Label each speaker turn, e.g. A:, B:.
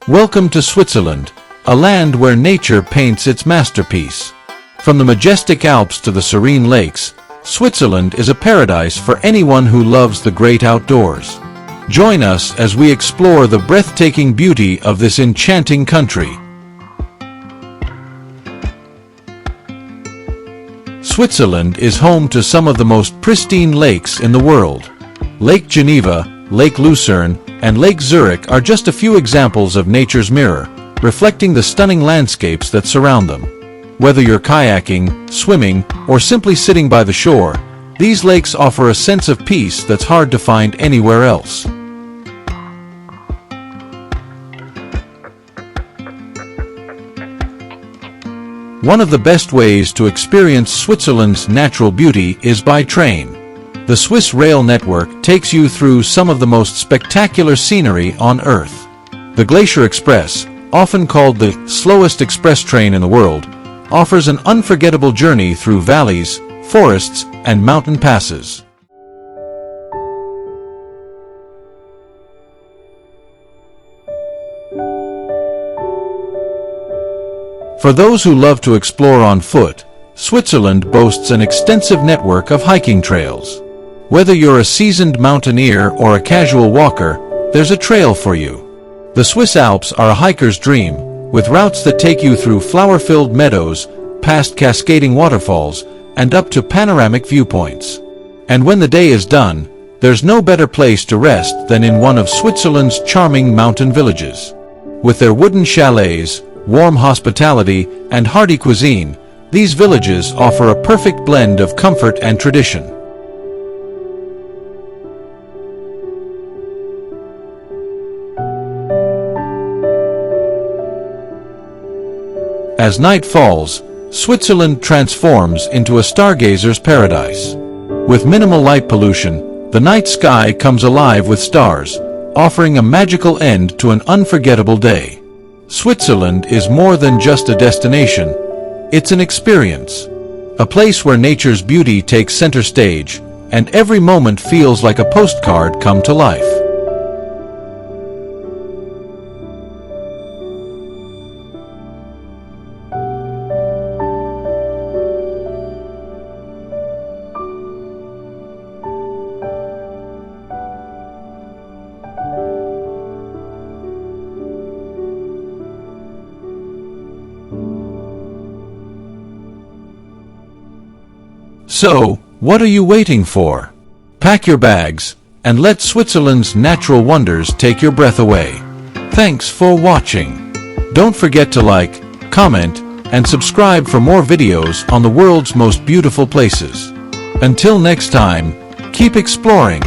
A: Welcome to Switzerland, a land where nature paints its masterpiece. From the Majestic Alps to the Serene lakes, Switzerland is a paradise for anyone who loves the great outdoors. Join us as we explore the breathtaking beauty of this enchanting country. Switzerland is home to some of the most pristine lakes in the world. Lake Geneva, Lake Lucerne, and Lake Zurich are just a few examples of nature's mirror, reflecting the stunning landscapes that surround them. Whether you're kayaking, swimming, or simply sitting by the shore, these lakes offer a sense of peace that's hard to find anywhere else. One of the best ways to experience Switzerland's natural beauty is by train. The Swiss rail network takes you through some of the most spectacular scenery on Earth. The Glacier Express, often called the slowest express train in the world, offers an unforgettable journey through valleys, forests, and mountain passes. For those who love to explore on foot, Switzerland boasts an extensive network of hiking trails. Whether you're a seasoned mountaineer or a casual walker, there's a trail for you. The Swiss Alps are a hiker's dream, with routes that take you through flower-filled meadows, past cascading waterfalls, and up to panoramic viewpoints. And when the day is done, there's no better place to rest than in one of Switzerland's charming mountain villages. With their wooden chalets, warm hospitality, and hearty cuisine, these villages offer a perfect blend of comfort and tradition. As night falls, Switzerland transforms into a stargazer's paradise. With minimal light pollution, the night sky comes alive with stars, offering a magical end to an unforgettable day. Switzerland is more than just a destination, it's an experience. A place where nature's beauty takes center stage, and every moment feels like a postcard come to life. So, what are you waiting for? Pack your bags, and let Switzerland's natural wonders take your breath away. Thanks for watching. Don't forget to like, comment, and subscribe for more videos on the world's most beautiful places. Until next time, keep exploring.